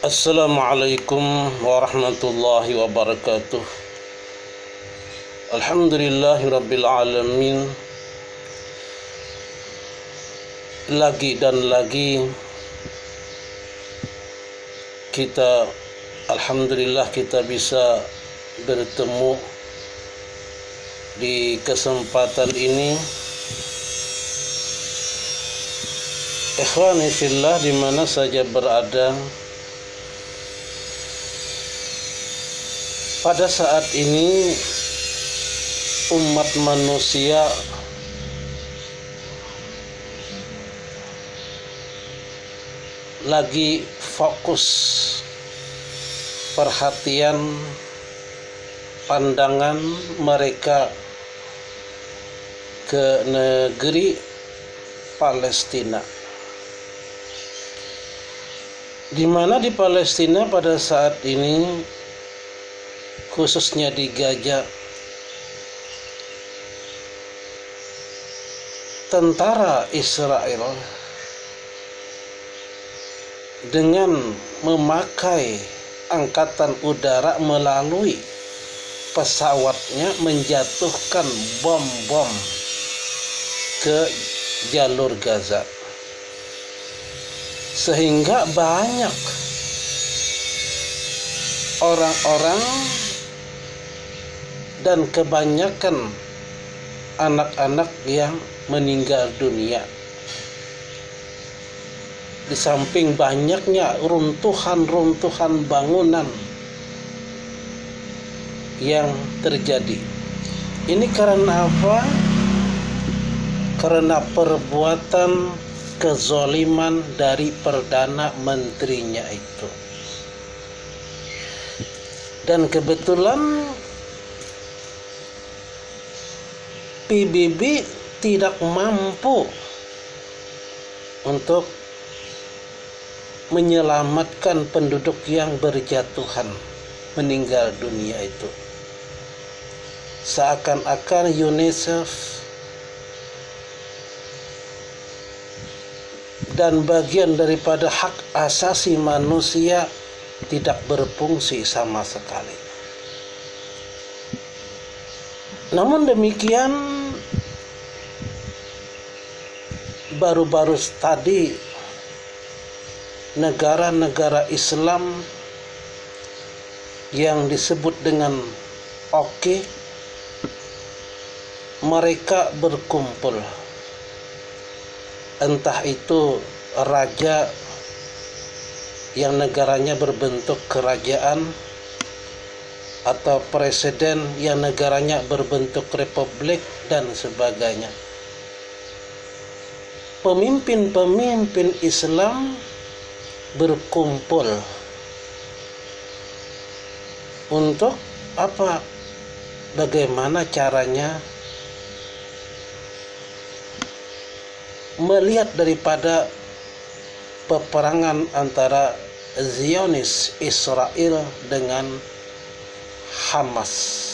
Assalamualaikum warahmatullahi wabarakatuh. Alhamdulillahirabbil alamin. Lagi dan lagi kita alhamdulillah kita bisa bertemu di kesempatan ini. Ikhwani fillah, di mana saja berada, pada saat ini umat manusia lagi fokus perhatian pandangan mereka ke negeri Palestina, di mana di Palestina pada saat ini, khususnya di Gaza, tentara Israel dengan memakai angkatan udara melalui pesawatnya menjatuhkan bom-bom ke jalur Gaza, sehingga banyak orang-orang dan kebanyakan anak-anak yang meninggal dunia. Di samping banyaknya runtuhan-runtuhan bangunan yang terjadi. Ini karena apa? Karena perbuatan kezaliman dari Perdana Menterinya itu. Dan kebetulan PBB tidak mampu untuk menyelamatkan penduduk yang berjatuhan meninggal dunia itu. Seakan-akan UNICEF dan bagian daripada hak asasi manusia tidak berfungsi sama sekali. Namun demikian, baru-baru tadi negara-negara Islam yang disebut dengan OKI, mereka berkumpul. Entah itu raja yang negaranya berbentuk kerajaan, atau presiden yang negaranya berbentuk republik, dan sebagainya. Pemimpin-pemimpin Islam berkumpul untuk apa? Bagaimana caranya melihat daripada peperangan antara Zionis Israel dengan Hamas.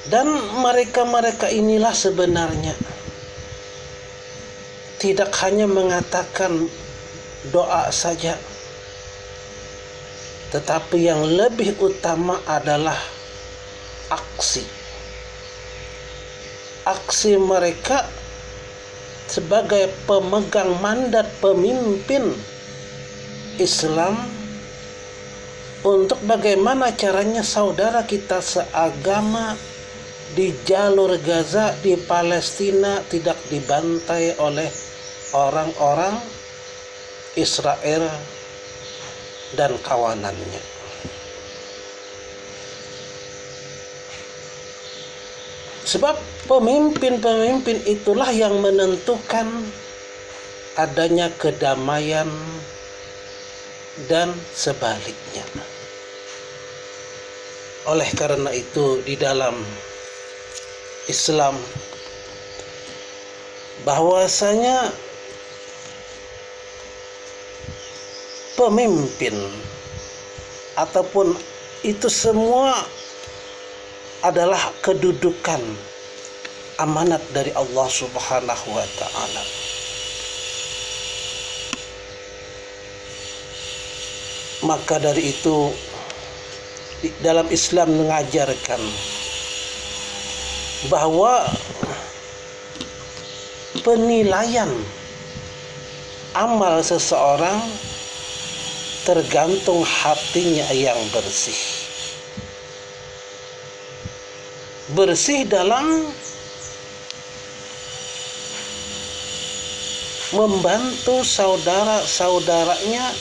Dan mereka-mereka inilah sebenarnya tidak hanya mengatakan doa saja, tetapi yang lebih utama adalah aksi. Aksi mereka sebagai pemegang mandat pemimpin Islam untuk bagaimana caranya saudara kita seagama di jalur Gaza, di Palestina, tidak dibantai oleh orang-orang Israel dan kawanannya. Sebab pemimpin-pemimpin itulah yang menentukan adanya kedamaian dan sebaliknya. Oleh karena itu, di dalam Islam bahwasanya pemimpin ataupun itu semua adalah kedudukan amanat dari Allah Subhanahu wa taala. Maka dari itu dalam Islam mengajarkan bahwa penilaian amal seseorang tergantung hatinya yang bersih. Bersih dalam membantu saudara-saudaranya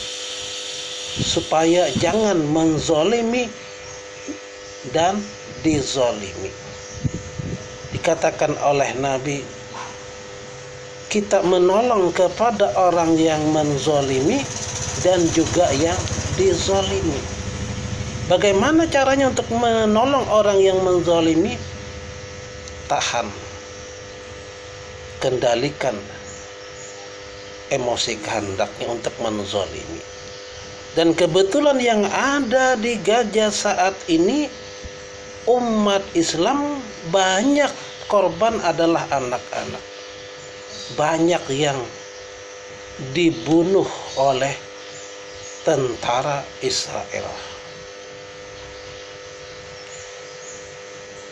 supaya jangan menzolimi dan dizolimi. Dikatakan oleh Nabi, kita menolong kepada orang yang menzolimi dan juga yang dizolimi. Bagaimana caranya untuk menolong orang yang menzolimi? Tahan, kendalikan emosi kehendaknya untuk menzolimi. Dan kebetulan yang ada di Gaza saat ini, umat Islam banyak korban adalah anak-anak. Banyak yang dibunuh oleh tentara Israel.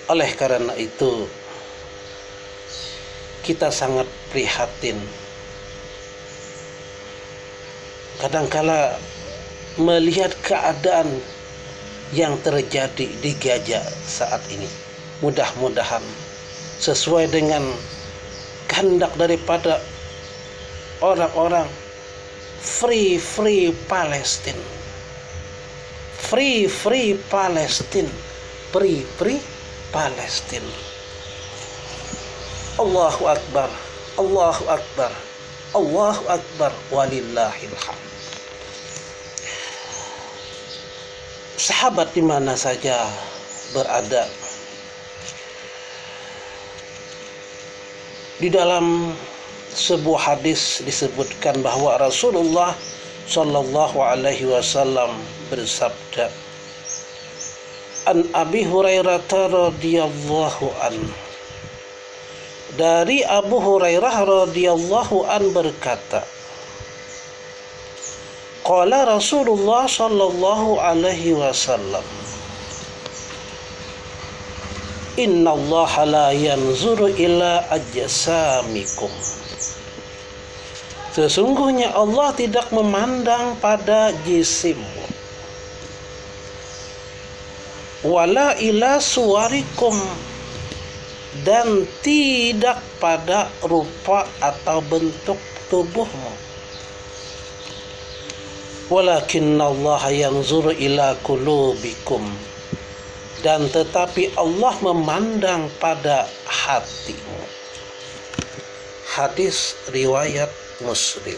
Oleh karena itu, kita sangat prihatin. Kadangkala melihat keadaan yang terjadi di Gaza saat ini, mudah-mudahan sesuai dengan kehendak daripada orang-orang free Palestine, free Palestine, free Palestine. Allahu Akbar, Allahu Akbar, Allahu Akbar, walillahil hamd. Sahabat di mana saja berada, di dalam sebuah hadis disebutkan bahwa Rasulullah Shallallahu Alaihi Wasallam bersabda, An Abi Hurairah radhiyallahu an, dari Abu Hurairah radhiyallahu an berkata, qala Rasulullah Shallallahu Alaihi Wasallam, Inna Allah la yanzuru ila ajsamikum. Sesungguhnya Allah tidak memandang pada jisimmu, wala ila suwarikum, dan tidak pada rupa atau bentuk tubuhmu, walakinna Allah yanzuru ila qulubikum, dan tetapi Allah memandang pada hatimu. Hadis riwayat Muslim.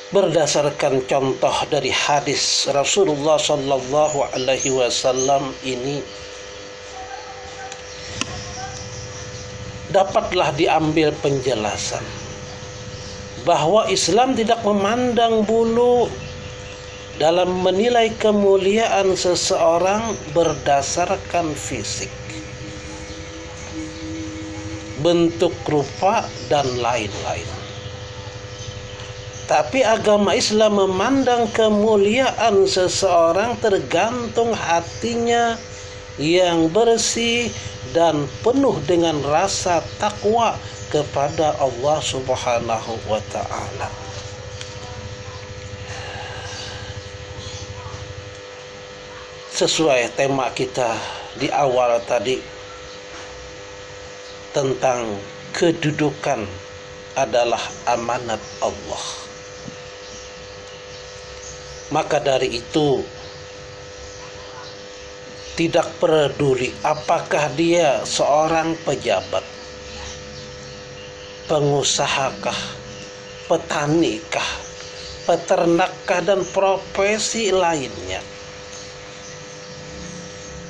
Berdasarkan contoh dari hadis Rasulullah Sallallahu Alaihi Wasallam ini, dapatlah diambil penjelasan bahwa Islam tidak memandang bulu dalam menilai kemuliaan seseorang berdasarkan fisik, bentuk rupa, dan lain-lain. Tapi agama Islam memandang kemuliaan seseorang tergantung hatinya yang bersih dan penuh dengan rasa takwa kepada Allah Subhanahu wa ta'ala. Sesuai tema kita di awal tadi tentang kedudukan adalah amanat Allah. Maka dari itu, tidak peduli apakah dia seorang pejabat, pengusahakah, petanikah, peternakkah, dan profesi lainnya.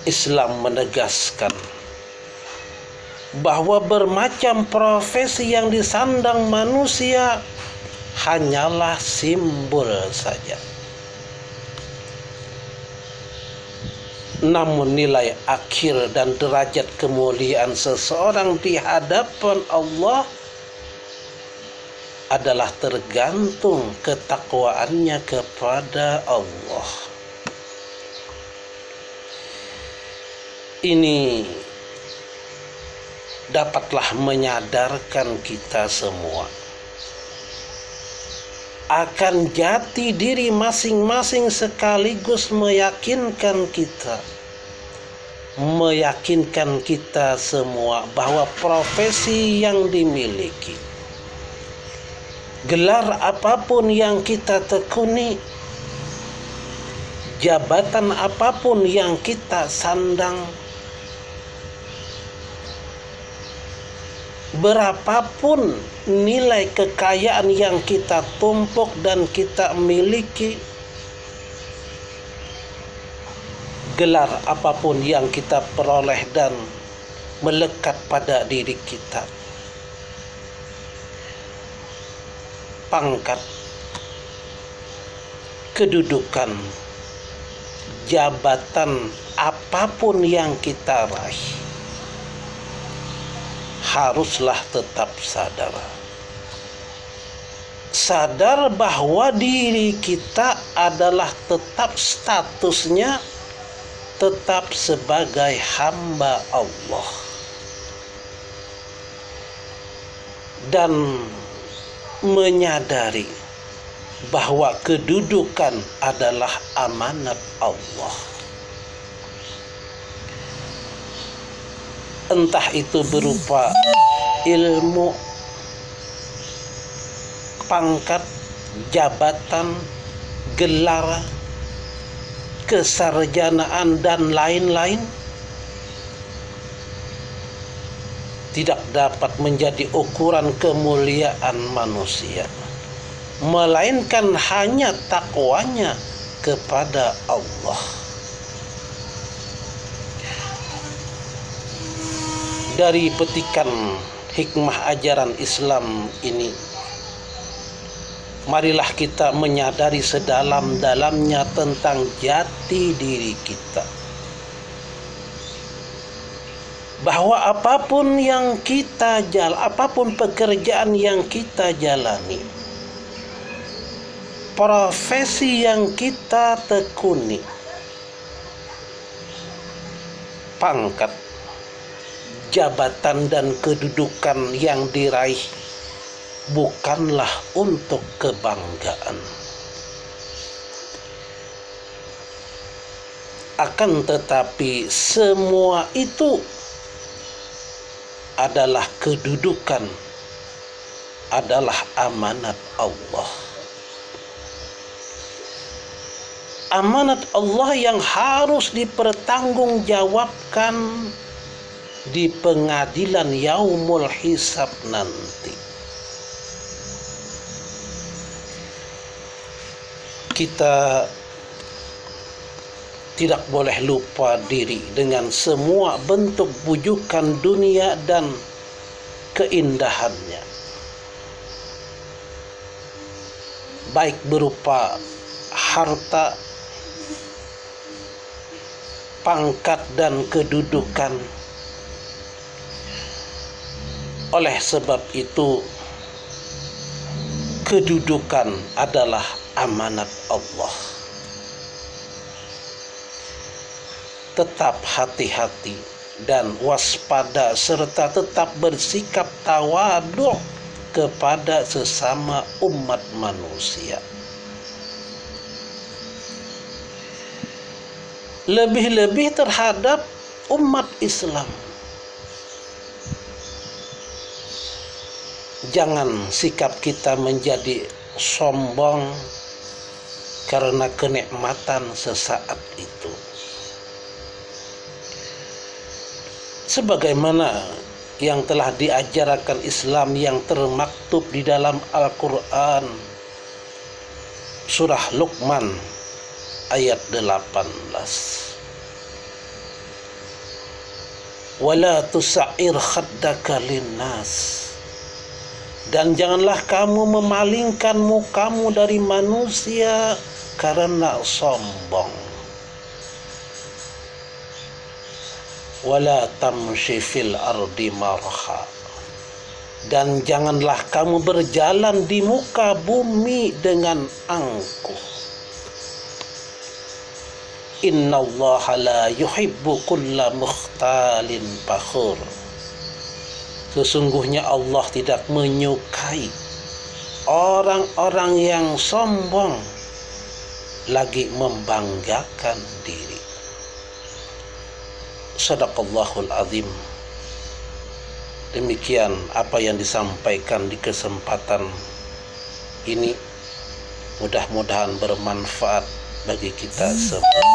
Islam menegaskan bahwa bermacam profesi yang disandang manusia hanyalah simbol saja. Namun nilai akhir dan derajat kemuliaan seseorang di hadapan Allah adalah tergantung ketakwaannya kepada Allah. Ini dapatlah menyadarkan kita semua akan jati diri masing-masing, sekaligus meyakinkan kita semua bahwa profesi yang dimiliki, gelar apapun yang kita tekuni, jabatan apapun yang kita sandang, berapapun nilai kekayaan yang kita tumpuk dan kita miliki, gelar apapun yang kita peroleh dan melekat pada diri kita, pangkat, kedudukan, jabatan apapun yang kita raih, haruslah tetap sadar bahwa diri kita adalah tetap statusnya tetap sebagai hamba Allah, dan menyadari bahwa kedudukan adalah amanat Allah. Entah itu berupa ilmu, pangkat, jabatan, gelar, kesarjanaan, dan lain-lain, tidak dapat menjadi ukuran kemuliaan manusia, melainkan hanya takwanya kepada Allah. Dari petikan hikmah ajaran Islam ini, marilah kita menyadari sedalam-dalamnya tentang jati diri kita, bahwa apapun pekerjaan yang kita jalani, profesi yang kita tekuni, pangkat, jabatan dan kedudukan yang diraih bukanlah untuk kebanggaan, akan tetapi semua itu adalah kedudukan, adalah amanat Allah. Amanat Allah yang harus dipertanggungjawabkan di pengadilan yaumul hisab nanti. Kita tidak boleh lupa diri dengan semua bentuk bujukan dunia dan keindahannya, baik berupa harta, pangkat, dan kedudukan. Oleh sebab itu, kedudukan adalah amanat Allah. Tetap hati-hati dan waspada, serta tetap bersikap tawadhu kepada sesama umat manusia. Lebih-lebih terhadap umat Islam. Jangan sikap kita menjadi sombong karena kenikmatan sesaat itu. Sebagaimana yang telah diajarkan Islam yang termaktub di dalam Al-Quran, surah Luqman ayat 18. Wala tusa'ir khaddaka linnas, dan janganlah kamu memalingkan mukamu dari manusia karena sombong. Wala tamshi fil ardi marha, Dan janganlah kamu berjalan di muka bumi dengan angkuh. Innallaha la yuhibbu kulla mukhtalin fakhur. Sesungguhnya Allah tidak menyukai orang-orang yang sombong lagi membanggakan diri. Shadaqallahul azim. Demikian apa yang disampaikan di kesempatan ini, mudah-mudahan bermanfaat bagi kita semua.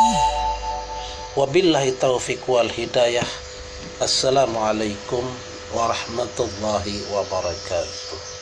Wabillahi taufiq wal hidayah. Assalamualaikum warahmatullahi wabarakatuh.